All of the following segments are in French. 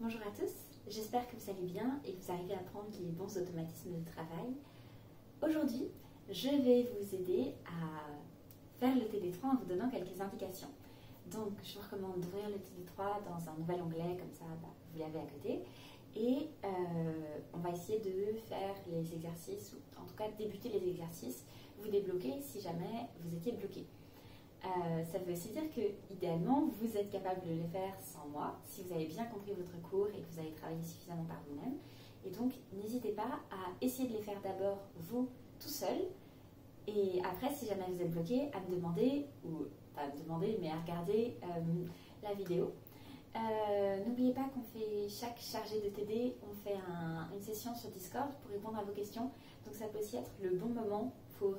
Bonjour à tous, j'espère que vous allez bien et que vous arrivez à prendre les bons automatismes de travail. Aujourd'hui, je vais vous aider à faire le TD3 en vous donnant quelques indications. Donc, je vous recommande d'ouvrir le TD3 dans un nouvel onglet, comme ça vous l'avez à côté. Et on va essayer de faire les exercices, ou en tout cas débuter les exercices, vous débloquer si jamais vous étiez bloqué. Ça veut aussi dire que, idéalement, vous êtes capable de les faire sans moi, si vous avez bien compris votre cours et que vous avez travaillé suffisamment par vous-même. Et donc, n'hésitez pas à essayer de les faire d'abord vous, tout seul, et après, si jamais vous êtes bloqué, à me demander, ou pas à me demander, mais à regarder la vidéo. N'oubliez pas qu'on fait chaque chargé de TD, on fait une session sur Discord pour répondre à vos questions. Donc ça peut aussi être le bon moment pour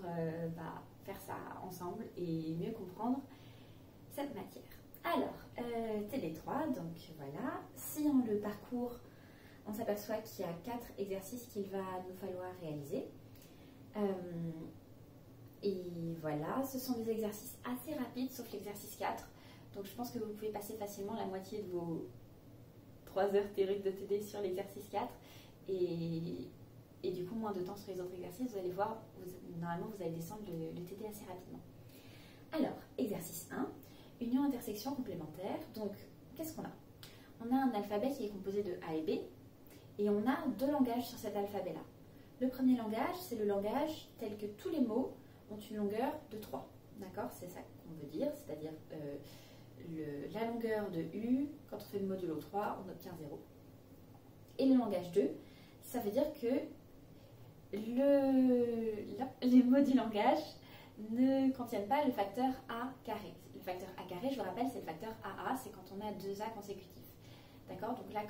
faire ça ensemble et mieux comprendre cette matière. Alors, TD3, donc voilà. Si on le parcourt, on s'aperçoit qu'il y a 4 exercices qu'il va nous falloir réaliser. Et voilà, ce sont des exercices assez rapides, sauf l'exercice 4. Donc je pense que vous pouvez passer facilement la moitié de vos 3 heures théoriques de TD sur l'exercice 4 et du coup moins de temps sur les autres exercices. Vous allez voir, normalement vous allez descendre le TD assez rapidement. Alors, exercice 1, union intersection complémentaire. Donc qu'est-ce qu'on a? On a un alphabet qui est composé de A et B et on a 2 langages sur cet alphabet-là. Le premier langage, c'est le langage tel que tous les mots ont une longueur de 3. D'accord? C'est ça qu'on veut dire, c'est-à-dire la longueur de U, quand on fait le modulo 3, on obtient 0. Et le langage 2, ça veut dire que les mots du langage ne contiennent pas le facteur A carré. Le facteur A carré, je vous rappelle, c'est le facteur AA, c'est quand on a 2 A consécutifs. D'accord? Donc là,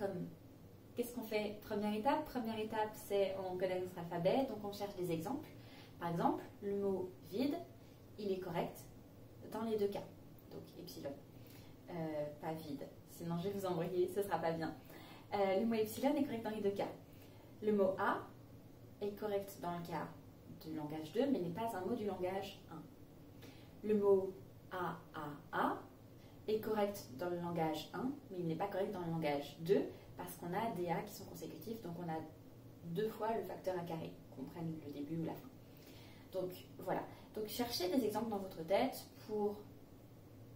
qu'est-ce qu'on fait? Première étape, c'est on connaît notre alphabet, donc on cherche des exemples. Par exemple, le mot vide, il est correct dans les 2 cas. Donc epsilon. Pas vide, sinon je vais vous embrouiller, ce ne sera pas bien. Le mot epsilon est correct dans les 2 cas. Le mot A est correct dans le cas du langage 2, mais n'est pas un mot du langage 1. Le mot AAA est correct dans le langage 1, mais il n'est pas correct dans le langage 2, parce qu'on a des A qui sont consécutifs, donc on a 2 fois le facteur A carré, qu'on prenne le début ou la fin. Donc voilà, donc cherchez des exemples dans votre tête pour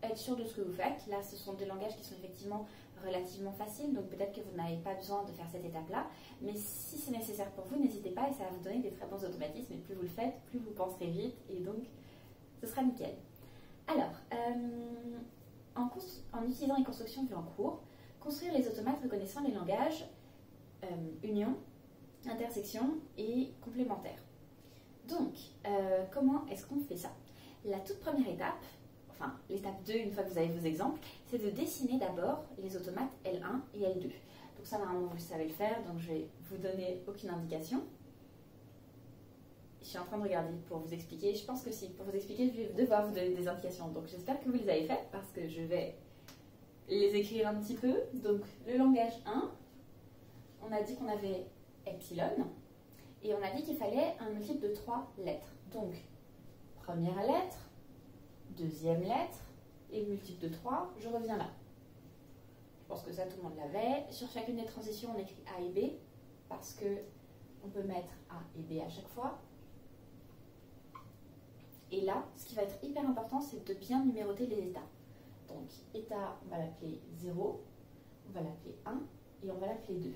être sûr de ce que vous faites. Là, ce sont des langages qui sont effectivement relativement faciles, donc peut-être que vous n'avez pas besoin de faire cette étape-là, mais si c'est nécessaire pour vous, n'hésitez pas et ça va vous donner des très bons automatismes, et plus vous le faites, plus vous penserez vite, et donc ce sera nickel. Alors, en utilisant les constructions vues en cours, construire les automates reconnaissant les langages union, intersection et complémentaire. Donc, comment est-ce qu'on fait ça? La toute première étape, enfin l'étape 2, une fois que vous avez vos exemples, c'est de dessiner d'abord les automates L1 et L2. Donc ça, normalement, vous savez le faire, donc je vais vous donner aucune indication. Je suis en train de regarder pour vous expliquer. Je pense que si, pour vous expliquer, je vais devoir vous donner des indications. Donc j'espère que vous les avez faites, parce que je vais les écrire un petit peu. Donc le langage 1, on a dit qu'on avait epsilon, et on a dit qu'il fallait un multiple de 3 lettres. Donc, première lettre, deuxième lettre, et multiple de 3, je reviens là. Je pense que ça, tout le monde l'avait. Sur chacune des transitions, on écrit A et B, parce qu'on peut mettre A et B à chaque fois. Et là, ce qui va être hyper important, c'est de bien numéroter les états. Donc, état, on va l'appeler 0, on va l'appeler 1, et on va l'appeler 2.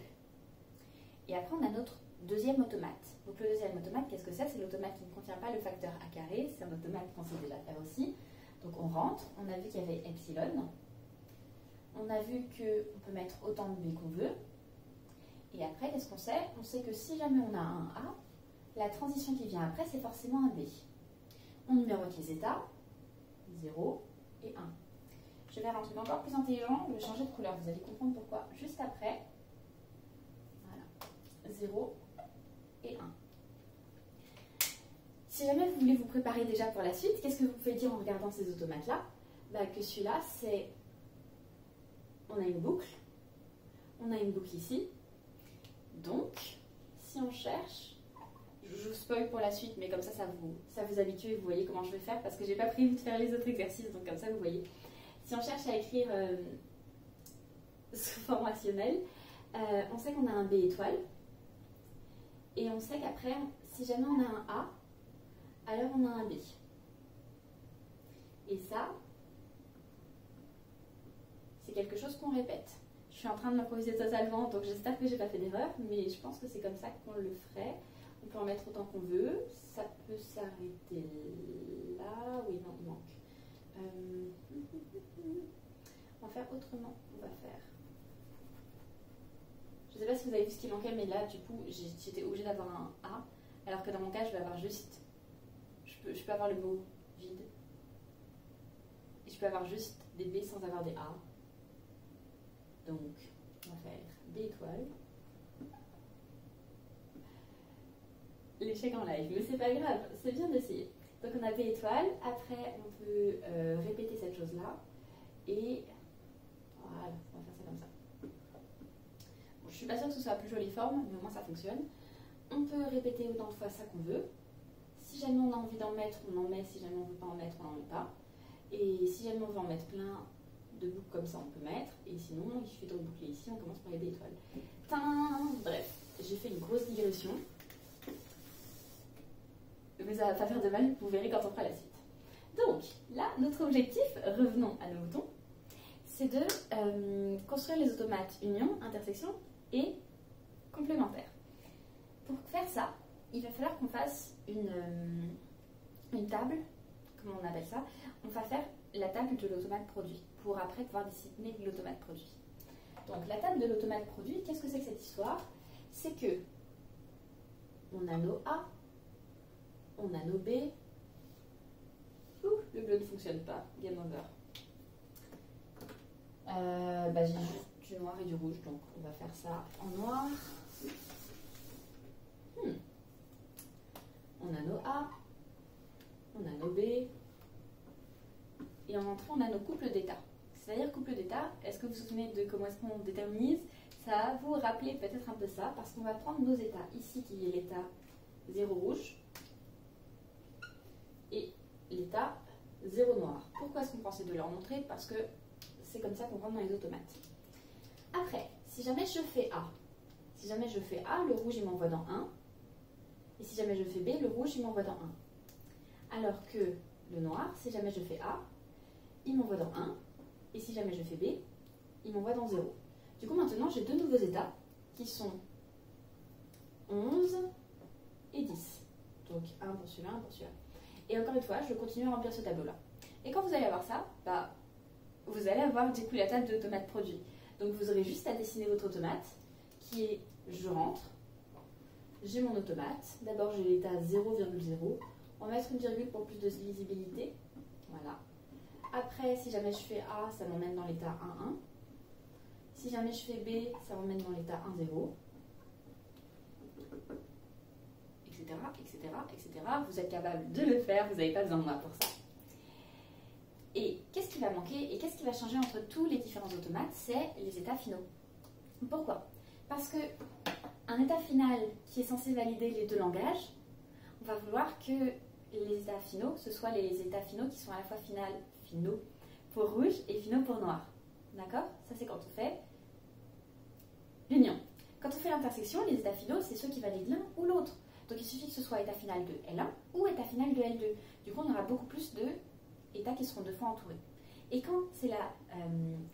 Et après, on a notre deuxième automate. Donc le deuxième automate, qu'est-ce que c'est? C'est l'automate qui ne contient pas le facteur A carré. C'est un automate qu'on sait déjà faire aussi. Donc on rentre, on a vu qu'il y avait epsilon. On a vu qu'on peut mettre autant de B qu'on veut. Et après, qu'est-ce qu'on sait? On sait que si jamais on a un A, la transition qui vient après, c'est forcément un B. On numérote les états, 0 et 1. Je vais faire un truc encore plus intelligent, je vais changer de couleur. Vous allez comprendre pourquoi juste après. Voilà, 0 et 1. Si jamais vous voulez vous préparer déjà pour la suite, qu'est-ce que vous pouvez dire en regardant ces automates-là? Que celui-là, c'est... On a une boucle ici. Donc, si on cherche, je vous spoil pour la suite, mais comme ça vous habitue et vous voyez comment je vais faire, parce que j'ai pas prévu de faire les autres exercices, donc comme ça vous voyez. Si on cherche à écrire sous forme rationnelle, On sait qu'on a un B étoile. Et on sait qu'après, si jamais on a un A, alors on a un B. Et ça, c'est quelque chose qu'on répète. Je suis en train de m'improviser totalement, donc j'espère que j'ai pas fait d'erreur, mais je pense que c'est comme ça qu'on le ferait. On peut en mettre autant qu'on veut. Ça peut s'arrêter là. Oui, non, il manque. On va faire autrement. On va faire... Je ne sais pas si vous avez vu ce qui manquait, mais là, du coup, j'étais obligée d'avoir un A, alors que dans mon cas, je vais avoir juste... Je peux avoir le mot vide. Et je peux avoir juste des B sans avoir des A. Donc, on va faire B étoile. L'échec en live, mais c'est pas grave, c'est bien d'essayer. Donc on a B étoile, après on peut répéter cette chose-là, et voilà, on va faire ça comme ça. Bon, je suis pas sûre que ce soit la plus jolie forme, mais au moins ça fonctionne. On peut répéter autant de fois ça qu'on veut. Si jamais on a envie d'en mettre, on en met. Si jamais on ne veut pas en mettre, on n'en met pas. Et si jamais on veut en mettre plein de boucles comme ça, on peut mettre. Et sinon, il suffit de reboucler ici, on commence par les B étoiles. Bref, j'ai fait une grosse digression. Mais ça va pas faire de mal, vous verrez quand on fera la suite. Donc, là, notre objectif, revenons à nos moutons, c'est de construire les automates union, intersection et complémentaire. Pour faire ça, il va falloir qu'on fasse une table, comment on appelle ça? On va faire la table de l'automate produit, pour après pouvoir dessiner l'automate produit. Donc, la table de l'automate produit, qu'est-ce que c'est que cette histoire? C'est que on a nos A, on a nos B. Ouh, le bleu ne fonctionne pas. Game over. J'ai juste du noir et du rouge, donc on va faire ça en noir. On a nos A, on a nos B, et en entrant, on a nos couples d'état. C'est-à-dire couple d'état, est-ce que vous vous souvenez de comment est-ce qu'on détermine? Ça va vous rappeler peut-être un peu ça, parce qu'on va prendre nos états. Ici, qui est l'état 0 rouge, et l'état 0 noir. Pourquoi est-ce qu'on prend ces deux-là en entrée? Parce que c'est comme ça qu'on rentre dans les automates. Après, si jamais je fais A, le rouge il m'envoie dans 1, et si jamais je fais B, le rouge il m'envoie dans 1. Alors que le noir, si jamais je fais A, il m'envoie dans 1, et si jamais je fais B, il m'envoie dans 0. Du coup maintenant j'ai deux nouveaux états qui sont 11 et 10. Donc un pour celui-là, un pour celui-là. Et encore une fois, je continue à remplir ce tableau-là. Et quand vous allez avoir ça, vous allez avoir du coup la table d'automate produit. Donc vous aurez juste à dessiner votre automate, qui est, je rentre, j'ai mon automate. D'abord j'ai l'état 0,0. On va mettre une virgule pour plus de lisibilité. Voilà. Après, si jamais je fais A, ça m'emmène dans l'état 1,1. Si jamais je fais B, ça m'emmène dans l'état 1,0. Etc. Vous êtes capable de le faire, vous n'avez pas besoin de moi pour ça. Et qu'est-ce qui va manquer et qu'est-ce qui va changer entre tous les différents automates? C'est les états finaux. Pourquoi? Parce que un état final qui est censé valider les deux langages, on va vouloir que les états finaux, ce soit les états finaux qui sont à la fois finaux pour rouge et finaux pour noir. D'accord? Ça c'est quand on fait l'union. Quand on fait l'intersection, les états finaux, c'est ceux qui valident l'un ou l'autre. Donc il suffit que ce soit état final de L1 ou état final de L2. Du coup, on aura beaucoup plus d'états qui seront deux fois entourés. Et quand c'est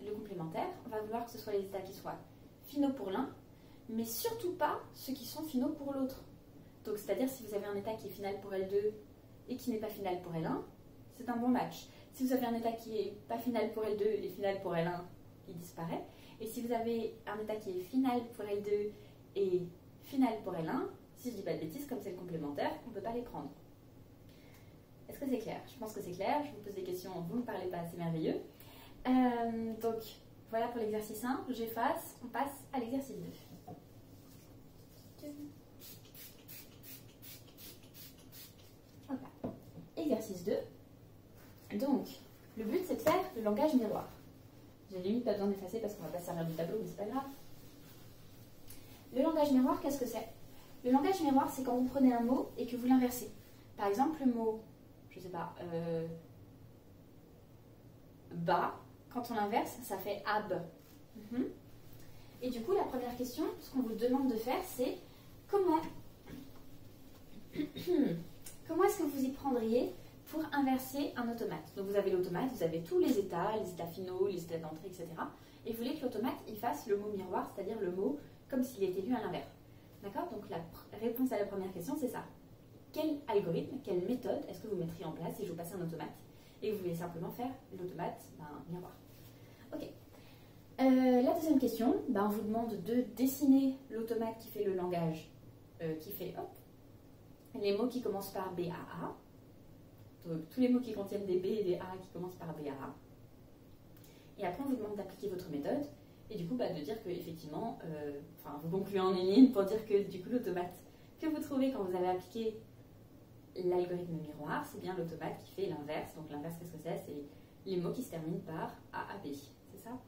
le complémentaire, on va vouloir que ce soit les états qui soient finaux pour l'un, mais surtout pas ceux qui sont finaux pour l'autre. Donc c'est-à-dire si vous avez un état qui est final pour L2 et qui n'est pas final pour L1, c'est un bon match. Si vous avez un état qui n'est pas final pour L2 et final pour L1, il disparaît. Et si vous avez un état qui est final pour L2 et final pour L1, si je dis pas de bêtises, comme c'est le complémentaire, on ne peut pas les prendre. Est-ce que c'est clair? Je pense que c'est clair. Je vous pose des questions, vous ne me parlez pas, c'est merveilleux. Donc, voilà pour l'exercice 1. J'efface, on passe à l'exercice 2. Voilà. Exercice 2. Donc, le but, c'est de faire le langage miroir. J'ai limite pas besoin d'effacer parce qu'on ne va pas se servir du tableau, mais c'est pas grave. Le langage miroir, qu'est-ce que c'est? Le langage miroir, c'est quand vous prenez un mot et que vous l'inversez. Par exemple, le mot, je sais pas, bas, quand on l'inverse, ça fait ab. Et du coup, la première question, ce qu'on vous demande de faire, c'est comment est-ce que vous y prendriez pour inverser un automate? Donc vous avez l'automate, vous avez tous les états finaux, les états d'entrée, etc. Et vous voulez que l'automate il fasse le mot miroir, c'est-à-dire le mot comme s'il était lu à l'inverse. D'accord? Donc la réponse à la première question, c'est ça. Quel algorithme, quelle méthode est-ce que vous mettriez en place si je vous passais un automate et que vous voulez simplement faire l'automate d'un miroir? Ok. La deuxième question, on vous demande de dessiner l'automate qui fait le langage, qui fait les mots qui commencent par BAA. Donc tous les mots qui contiennent des B et des A qui commencent par BAA. Et après, on vous demande d'appliquer votre méthode et du coup de dire que effectivement, vous concluez en une ligne pour dire que du coup l'automate que vous trouvez quand vous avez appliqué l'algorithme miroir, c'est bien l'automate qui fait l'inverse. Donc l'inverse, qu'est-ce que c'est? C'est les mots qui se terminent par AAB, c'est ça?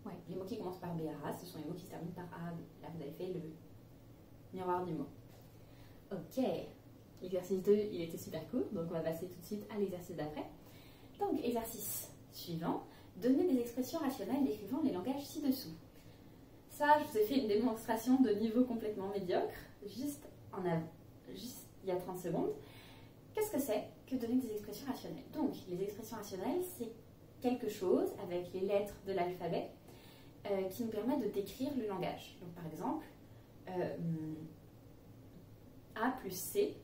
Ouais, les mots qui commencent par BAA, ce sont les mots qui se terminent par AAB. Là, vous avez fait le miroir du mot. Ok, l'exercice 2, il était super cool, donc on va passer tout de suite à l'exercice d'après. Donc, exercice suivant, donner des expressions rationnelles décrivant les langages ci-dessous. Ça, je vous ai fait une démonstration de niveau complètement médiocre, juste il y a 30 secondes. Qu'est-ce que c'est que donner des expressions rationnelles? Donc, les expressions rationnelles, c'est quelque chose avec les lettres de l'alphabet qui nous permet de décrire le langage. Donc, par exemple, A plus C,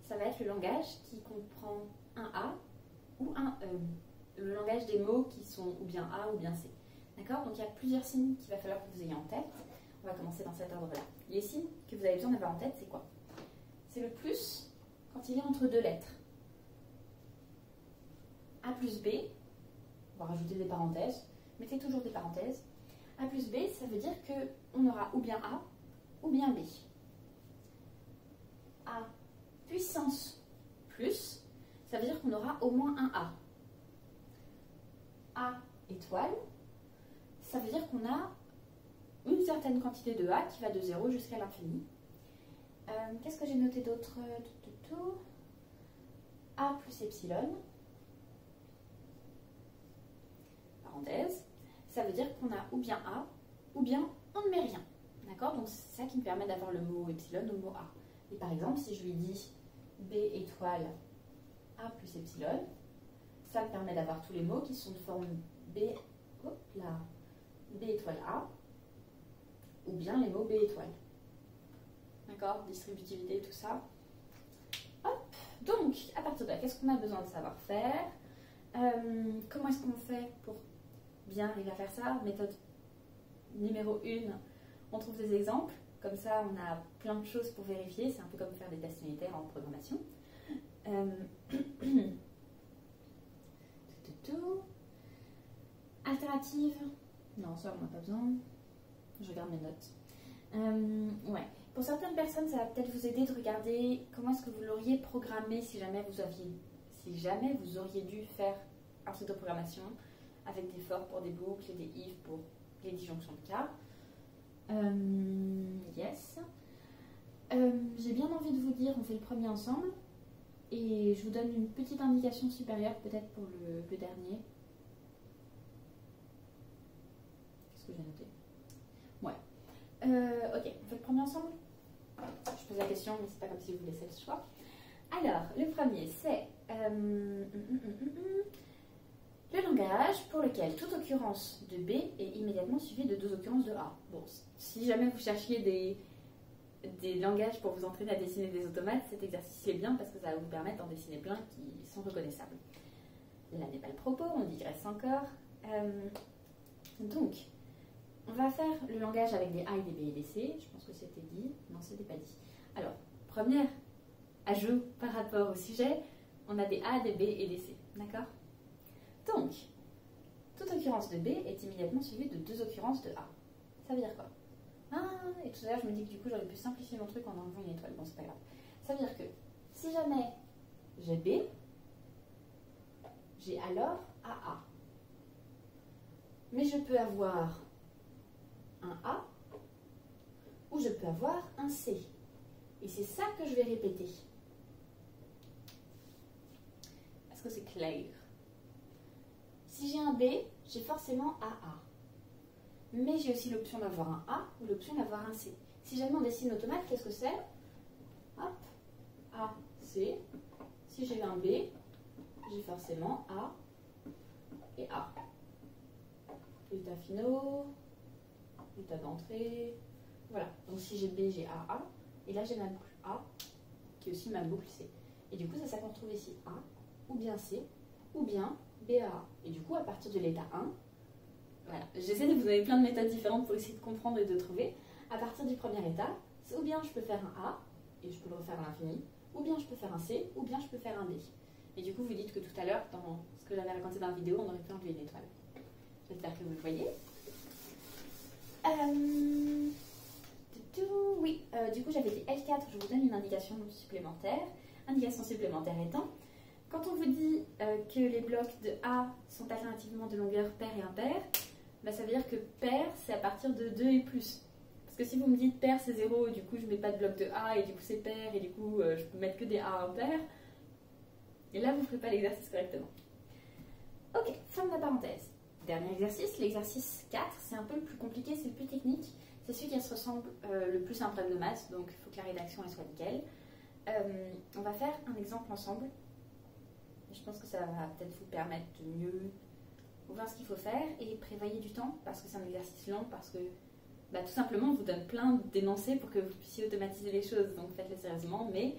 ça va être le langage qui comprend un A ou un E. Le langage des mots qui sont ou bien A ou bien C. D'accord? Donc, il y a plusieurs signes qu'il va falloir que vous ayez en tête. On va commencer dans cet ordre-là. Les signes que vous avez besoin d'avoir en tête, c'est quoi? C'est le plus quand il est entre deux lettres. A plus B, on va rajouter des parenthèses, mettez toujours des parenthèses. A plus B, ça veut dire qu'on aura ou bien A ou bien B. A puissance plus, ça veut dire qu'on aura au moins un A. A étoile, ça veut dire qu'on a une certaine quantité de A qui va de 0 jusqu'à l'infini. Qu'est-ce que j'ai noté d'autre? A plus epsilon, parenthèse, ça veut dire qu'on a ou bien A, ou bien on ne met rien. D'accord? Donc c'est ça qui me permet d'avoir le mot epsilon ou le mot A. Et par exemple, si je lui dis B étoile A plus epsilon, ça me permet d'avoir tous les mots qui sont de forme B étoile A, ou bien les mots B étoile. D'accord? Distributivité, tout ça. Hop. Donc, à partir de là, qu'est-ce qu'on a besoin de savoir faire? Comment est-ce qu'on fait pour bien arriver à faire ça? Méthode numéro 1, on trouve des exemples. Comme ça, on a plein de choses pour vérifier. C'est un peu comme faire des tests unitaires en programmation. Alternative. Non, ça, on n'a pas besoin. Je regarde mes notes. Ouais. Pour certaines personnes, ça va peut-être vous aider de regarder comment est-ce que vous l'auriez programmé si jamais vous auriez dû faire un pseudo-programmation avec des for pour des boucles et des if pour les disjonctions de cas. Yes. J'ai bien envie de vous dire, on fait le premier ensemble et je vous donne une petite indication supérieure peut-être pour le dernier. Qu'est-ce que j'ai noté? Ouais. Ok, on fait le premier ensemble? Je pose la question, mais c'est pas comme si je vous laissais le choix. Alors, le premier, c'est le langage pour lequel toute occurrence de B est immédiatement suivie de deux occurrences de A. Bon, si jamais vous cherchiez des langages pour vous entraîner à dessiner des automates, cet exercice est bien parce que ça va vous permettre d'en dessiner plein qui sont reconnaissables. Là n'est pas le propos, on digresse encore. Donc, on va faire le langage avec des A et des B et des C. Je pense que c'était dit. Non, c'était pas dit. Alors, premier ajout par rapport au sujet, on a des A, des B et des C. D'accord? Donc, toute occurrence de B est immédiatement suivie de deux occurrences de A. Ça veut dire quoi? Ah, et tout à l'heure, je me dis que du coup, j'aurais pu simplifier mon truc en enlevant une étoile. Bon, c'est pas grave. Ça veut dire que si jamais j'ai B, j'ai alors AA. Mais je peux avoir un A ou je peux avoir un C. Et c'est ça que je vais répéter. Est-ce que c'est clair? Si j'ai un B, j'ai forcément AA. mais j'ai aussi l'option d'avoir un A ou l'option d'avoir un C. Si jamais on dessine automate, qu'est-ce que c'est? Hop, A, C. Si j'ai un B, j'ai forcément A et A. États finaux, état d'entrée. Voilà, donc si j'ai B, j'ai A, A. Et là, j'ai ma boucle A, qui est aussi ma boucle C. Et du coup, c'est ça qu'on retrouve ici, A, ou bien C, ou bien BA. Et du coup, à partir de l'état 1, voilà, j'essaie de vous donner plein de méthodes différentes pour essayer de comprendre et de trouver. À partir du premier état, ou bien je peux faire un A, et je peux le refaire à l'infini, ou bien je peux faire un C, ou bien je peux faire un D. Et du coup, vous dites que tout à l'heure, dans ce que j'avais raconté dans la vidéo, on aurait pu enlever une étoile. J'espère que vous le voyez. Oui, du coup, j'avais dit L4, je vous donne une indication supplémentaire. Indication supplémentaire étant, quand on vous dit que les blocs de A sont alternativement de longueur paire et impair, bah, ça veut dire que paire, c'est à partir de 2 et plus. Parce que si vous me dites paire, c'est 0, du coup, je ne mets pas de bloc de A, et du coup, c'est paire, et du coup, je peux mettre que des A impairs. Et là, vous ne ferez pas l'exercice correctement. Ok, fin de la parenthèse. Dernier exercice, l'exercice 4, c'est un peu le plus compliqué, c'est le plus technique. C'est celui qui se ressemble le plus à un problème de maths, donc il faut que la rédaction elle soit nickel. On va faire un exemple ensemble. Je pense que ça va peut-être vous permettre de mieux voir ce qu'il faut faire et prévoyez du temps parce que c'est un exercice long, parce que bah, tout simplement on vous donne plein d'énoncés pour que vous puissiez automatiser les choses, donc faites-le sérieusement, mais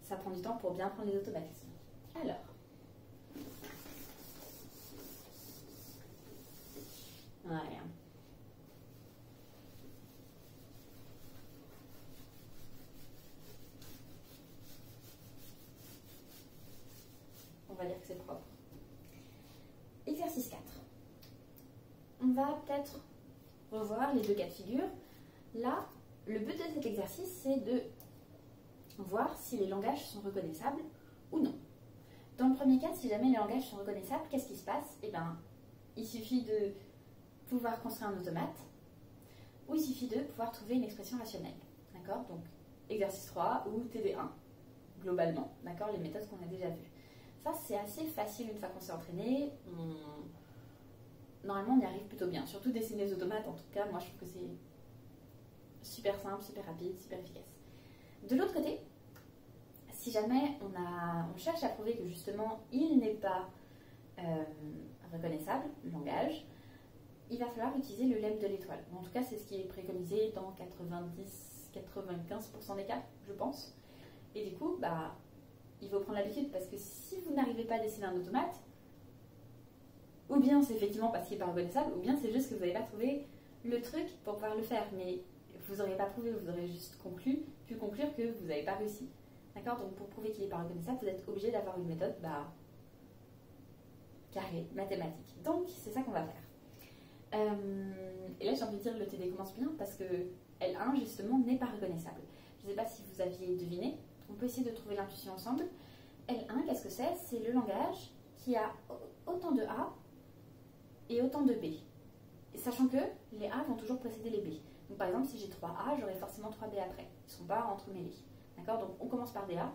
ça prend du temps pour bien prendre les automatismes. Alors, voilà. On va dire que c'est propre. Exercice 4. On va peut-être revoir les deux cas de figure. Là, le but de cet exercice, c'est de voir si les langages sont reconnaissables ou non. Dans le premier cas, si jamais les langages sont reconnaissables, qu'est-ce qui se passe? Eh bien, il suffit de pouvoir construire un automate, ou il suffit de pouvoir trouver une expression rationnelle. D'accord? Donc, exercice 3 ou TD1, globalement. D'accord? Les méthodes qu'on a déjà vues. Ça, c'est assez facile une fois qu'on s'est entraîné. Normalement, on y arrive plutôt bien. Surtout dessiner les automates, en tout cas, moi, je trouve que c'est super simple, super rapide, super efficace. De l'autre côté, si jamais on cherche à prouver que justement, il n'est pas reconnaissable, le langage, il va falloir utiliser le lemme de l'étoile. En tout cas, c'est ce qui est préconisé dans 90-95% des cas, je pense. Et du coup, bah, il faut prendre l'habitude parce que si vous n'arrivez pas à dessiner un automate, ou bien c'est effectivement parce qu'il n'est pas reconnaissable, ou bien c'est juste que vous n'avez pas trouvé le truc pour pouvoir le faire. Mais vous n'aurez pas prouvé, vous aurez juste pu conclure que vous n'avez pas réussi. D'accord? Donc pour prouver qu'il n'est pas reconnaissable, vous êtes obligé d'avoir une méthode carrée, mathématique. Donc c'est ça qu'on va faire. Et là j'ai envie de dire le TD commence bien parce que L1 justement n'est pas reconnaissable. Je ne sais pas si vous aviez deviné. On peut essayer de trouver l'intuition ensemble. L1, qu'est-ce que c'est? C'est le langage qui a autant de A et autant de B. Et sachant que les A vont toujours précéder les B. Donc par exemple, si j'ai 3 A, j'aurai forcément 3 B après. Ils ne sont pas entremêlés. D'accord? Donc on commence par des A,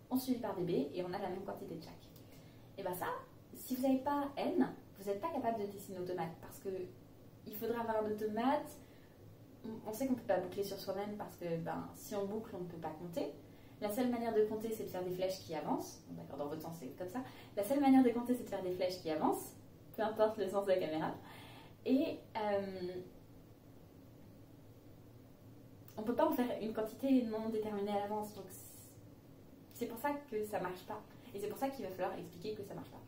on suit par des B et on a la même quantité de chaque. Et bien ça, si vous n'avez pas N, vous n'êtes pas capable de dessiner automate parce qu'il faudra avoir un automate. On sait qu'on ne peut pas boucler sur soi-même parce que si on boucle, on ne peut pas compter. La seule manière de compter, c'est de faire des flèches qui avancent. Bon, d'accord, dans votre sens, c'est comme ça. La seule manière de compter, c'est de faire des flèches qui avancent, peu importe le sens de la caméra. Et on ne peut pas en faire une quantité non déterminée à l'avance. Donc, c'est pour ça que ça ne marche pas. Et c'est pour ça qu'il va falloir expliquer que ça ne marche pas.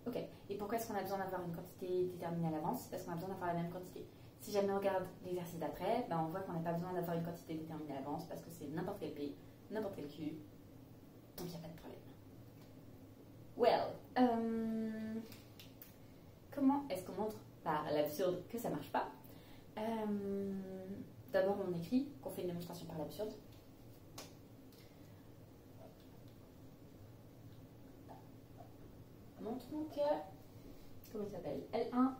Ok. Et pourquoi est-ce qu'on a besoin d'avoir une quantité déterminée à l'avance? C'est parce qu'on a besoin d'avoir la même quantité. Si jamais on regarde l'exercice d'après, on voit qu'on n'a pas besoin d'avoir une quantité déterminée à l'avance parce que c'est n'importe quel P, n'importe quel Q. Donc il n'y a pas de problème. Well, comment est-ce qu'on montre par l'absurde que ça ne marche pas? D'abord, on écrit qu'on fait une démonstration par l'absurde. Montrons que, comment il s'appelle? L1.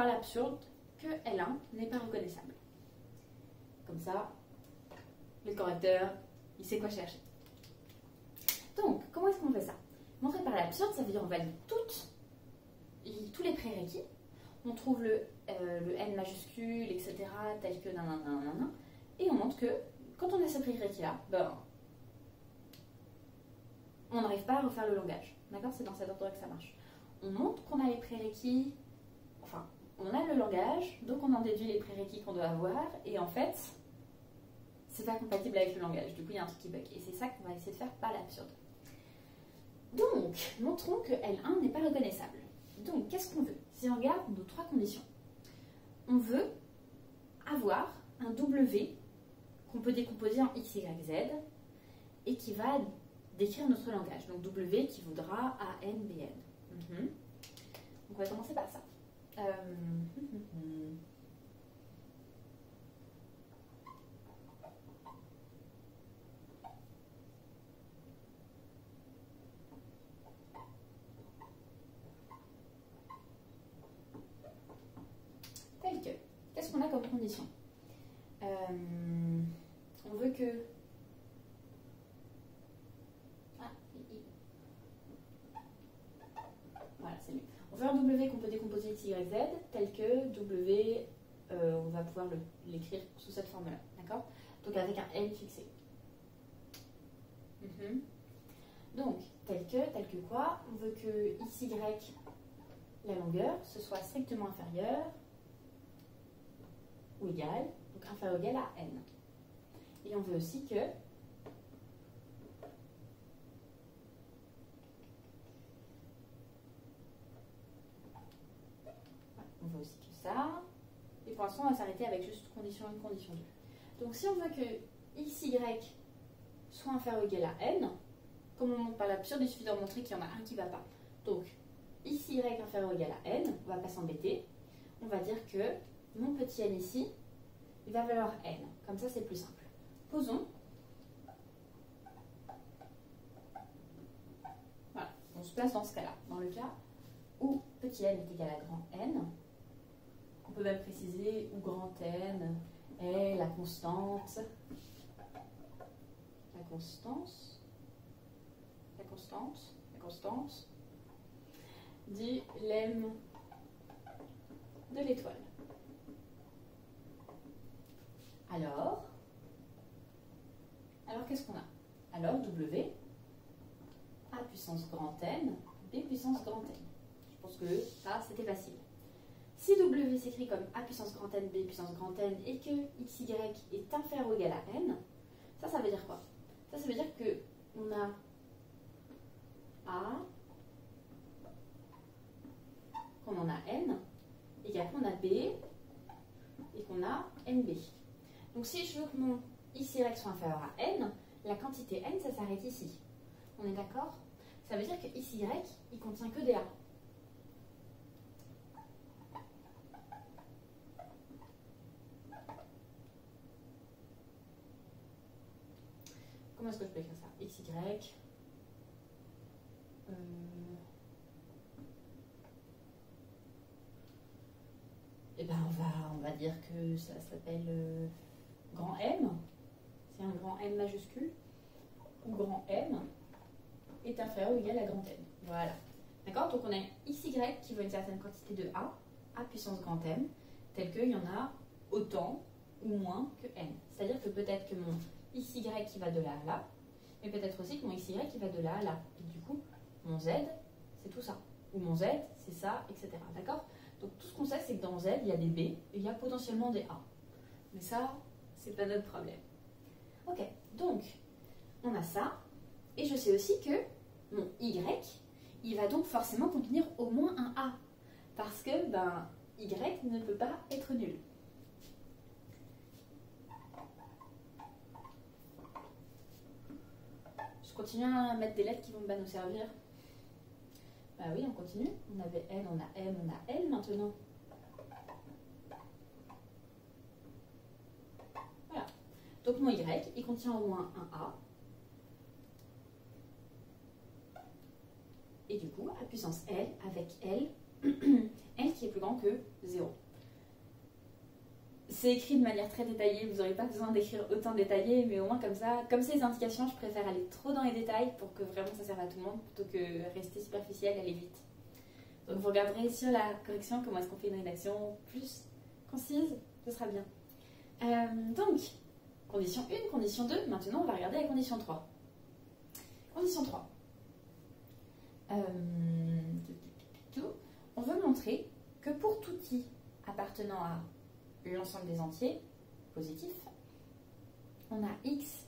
l'absurde que L1 n'est pas reconnaissable. Comme ça, le correcteur, il sait quoi chercher. Donc, comment est-ce qu'on fait ça? Montrer par l'absurde, ça veut dire on valide tous les prérequis. On trouve le N majuscule, etc., tel que nanana, et on montre que quand on a ce prérequis-là, ben, on n'arrive pas à refaire le langage. D'accord? C'est dans cet ordre que ça marche. On montre qu'on a les prérequis, enfin, on a le langage, donc on en déduit les prérequis qu'on doit avoir, et en fait, c'est pas compatible avec le langage. Du coup, il y a un truc qui bug. Et c'est ça qu'on va essayer de faire par l'absurde. Donc, montrons que L1 n'est pas reconnaissable. Donc, qu'est-ce qu'on veut? Si on regarde nos trois conditions, on veut avoir un W qu'on peut décomposer en X, Y, Z et qui va décrire notre langage. Donc, W qui vaudra AN, BN. Donc, on va commencer par ça. Tel que, qu'est-ce qu'on a comme condition? On veut que... Voilà, c'est mieux. On veut un W qu'on peut décomposer X, Y, Z, tel que W, on va pouvoir l'écrire sous cette forme-là, d'accord? Donc avec un N fixé. Donc, tel que quoi? On veut que X, Y, la longueur, ce soit strictement inférieur ou égal, donc inférieur ou égal à N. Et on veut aussi que on veut aussi que ça. Et pour l'instant, on va s'arrêter avec juste condition 1, condition 2. Donc si on veut que XY soit inférieur ou égal à N, comme on montre par l'absurde, il suffit de montrer qu'il y en a un qui ne va pas. Donc XY inférieur ou égal à N, on ne va pas s'embêter. On va dire que mon petit n ici, il va valoir N. Comme ça, c'est plus simple. Posons. Voilà, on se place dans ce cas-là. Dans le cas où petit n est égal à grand N, on peut même préciser où grand N est la constante, du lemme de l'étoile. Alors qu'est-ce qu'on a? Alors W, A puissance grand N, B puissance grand N. Je pense que ça, c'était facile. Si W s'écrit comme A puissance grand N, B puissance grand N, et que XY est inférieur ou égal à N, ça veut dire quoi? Ça veut dire qu'on a A, qu'on en a N, et qu'après on a B, et qu'on a NB. Donc si je veux que mon XY soit inférieur à N, la quantité N, ça s'arrête ici. On est d'accord? Ça veut dire que XY, il contient que des A. Comment est-ce que je peux écrire ça? XY. Eh ben on va dire que ça s'appelle grand M. C'est un grand M majuscule. Où grand M est inférieur ou égal à grand N. Voilà. D'accord? Donc on a XY qui veut une certaine quantité de A puissance grand M, tel qu'il y en a autant ou moins que N. C'est-à-dire que peut-être que mon XY qui va de là à là, mais peut-être aussi que mon XY qui va de là à là. Et du coup, mon Z, c'est tout ça. Ou mon Z, c'est ça, etc. D'accord? Donc tout ce qu'on sait, c'est que dans Z, il y a des B et il y a potentiellement des A. Mais ça, c'est pas notre problème. Ok, donc on a ça. Et je sais aussi que mon Y, il va donc forcément contenir au moins un A. Parce que, Y ne peut pas être nul. Je continue à mettre des lettres qui vont nous servir. Bah oui, on continue. On avait N, on a M, on a L maintenant. Voilà. Donc mon Y, il contient au moins un A. Et du coup, à puissance L, avec L, L qui est plus grand que 0. C'est écrit de manière très détaillée, vous n'aurez pas besoin d'écrire autant détaillé, mais au moins comme ça, comme c'est des indications, je préfère aller trop dans les détails pour que vraiment ça serve à tout le monde, plutôt que rester superficiel et aller vite. Donc vous regarderez sur la correction comment est-ce qu'on fait une rédaction plus concise, ce sera bien. Donc, condition 1, condition 2, maintenant on va regarder la condition 3. Condition 3. On veut montrer que pour tout i appartenant à l'ensemble des entiers positifs, on a x,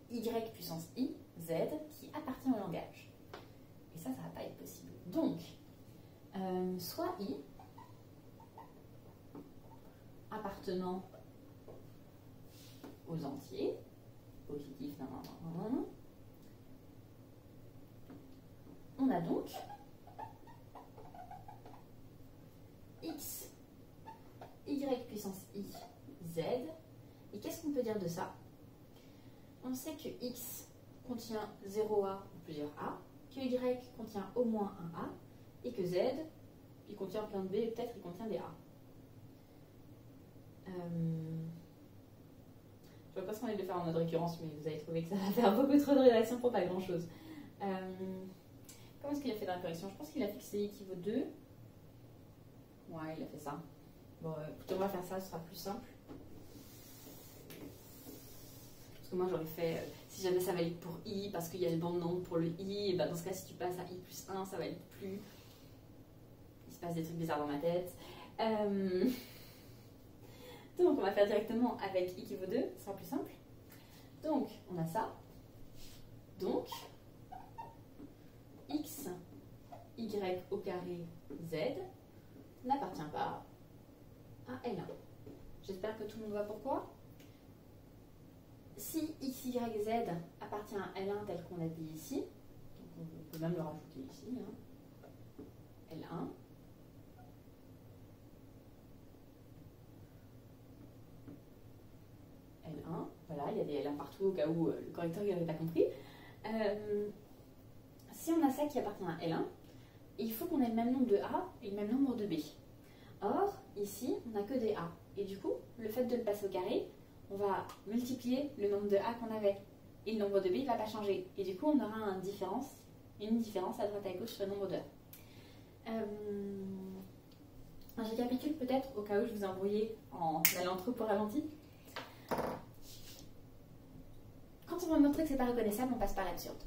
y puissance i, z qui appartient au langage. Et ça, ça va pas être possible. Donc, soit i appartenant aux entiers positifs, on a donc x, y puissance i, z. Et qu'est-ce qu'on peut dire de ça? On sait que x contient 0a ou plusieurs a, que y contient au moins un a, et que z, il contient plein de b, et peut-être il contient des a. Je vois pas ce qu'on est de faire en mode récurrence, mais vous avez trouvé que ça va faire beaucoup trop de rédaction pour pas grand-chose. Comment est-ce qu'il a fait dans la correction? Je pense qu'il a fixé i qui vaut 2. Ouais, il a fait ça. Bon, écoutez, on va faire ça, ce sera plus simple. Parce que moi, j'aurais fait, si jamais ça valide pour i, parce qu'il y a le bon nombre pour le i, et ben dans ce cas, si tu passes à i plus 1, ça valide plus. Il se passe des trucs bizarres dans ma tête. Donc, on va faire directement avec i qui vaut 2, ce sera plus simple. Donc, on a ça. Donc, x, y au carré, z n'appartient pas à L1. J'espère que tout le monde voit pourquoi. Si x, y, z appartient à L1 tel qu'on l'a dit ici, donc on peut même le rajouter ici, L1, L1, voilà, il y a des L1 partout au cas où le correcteur n'avait pas compris. Si on a ça qui appartient à L1, il faut qu'on ait le même nombre de A et le même nombre de B. Or, ici, on n'a que des A. Et du coup, le fait de le passer au carré, on va multiplier le nombre de A qu'on avait. Et le nombre de B ne va pas changer. Et du coup, on aura une différence à droite et à gauche sur le nombre de A. Je récapitule peut-être, au cas où je vous ai embrouillé en allant trop pour ralenti. Quand on veut montrer que c'est pas reconnaissable, on passe par l'absurde.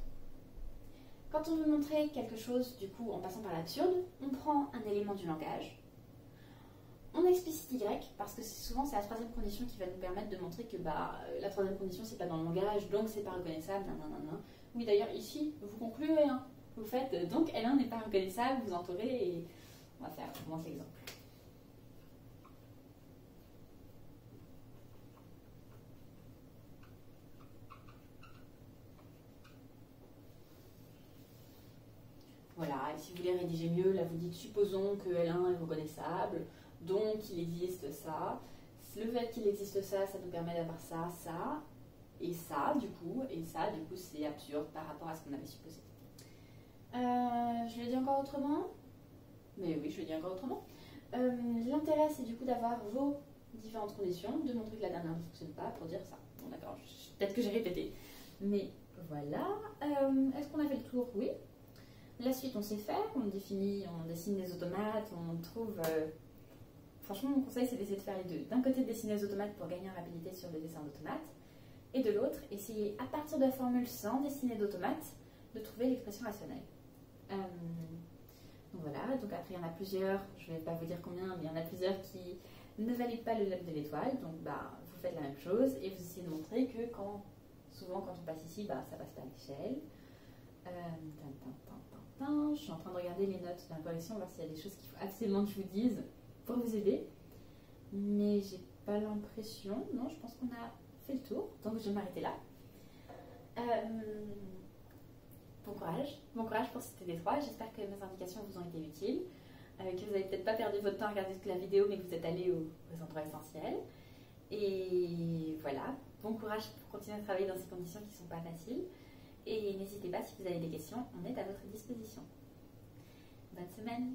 Quand on veut montrer quelque chose, du coup, en passant par l'absurde, on prend un élément du langage, on explicite y, parce que souvent c'est la troisième condition qui va nous permettre de montrer que la troisième condition c'est pas dans le langage, donc c'est pas reconnaissable, Oui, d'ailleurs, ici, vous concluez, vous faites, donc L1 n'est pas reconnaissable, vous entourez, et on va faire moins l'exemple. Voilà, et si vous voulez rédiger mieux, là vous dites supposons que L1 est reconnaissable, donc il existe ça. Le fait qu'il existe ça, ça nous permet d'avoir ça, ça, et ça du coup c'est absurde par rapport à ce qu'on avait supposé. Je le dis encore autrement? Mais oui, je le dis encore autrement. L'intérêt c'est du coup d'avoir vos différentes conditions, de montrer que la dernière ne fonctionne pas pour dire ça. Bon d'accord, peut-être que j'ai répété. Mais voilà. Est-ce qu'on a fait le tour? Oui. La suite, on sait faire, on dessine des automates, on trouve... Franchement, mon conseil, c'est d'essayer de faire les deux. D'un côté, de dessiner les automates pour gagner en rapidité sur le dessin d'automates, et de l'autre, essayer, à partir de la formule sans dessiner d'automates, de trouver l'expression rationnelle. Donc voilà, donc après, il y en a plusieurs, je ne vais pas vous dire combien, mais il y en a plusieurs qui ne valident pas le lemme de l'étoile, donc vous faites la même chose, et vous essayez de montrer que souvent, quand on passe ici, ça passe pas à l'échelle. Je suis en train de regarder les notes de la correction, voir s'il y a des choses qu'il faut absolument que je vous dise pour vous aider. Mais j'ai pas l'impression. Non, je pense qu'on a fait le tour. Donc je vais m'arrêter là. Bon courage. Bon courage pour cette D3. J'espère que mes indications vous ont été utiles. Que vous n'avez peut-être pas perdu votre temps à regarder toute la vidéo, mais que vous êtes allé aux endroits essentiels. Et voilà. Bon courage pour continuer à travailler dans ces conditions qui ne sont pas faciles. Et n'hésitez pas, si vous avez des questions, on est à votre disposition. Bonne semaine!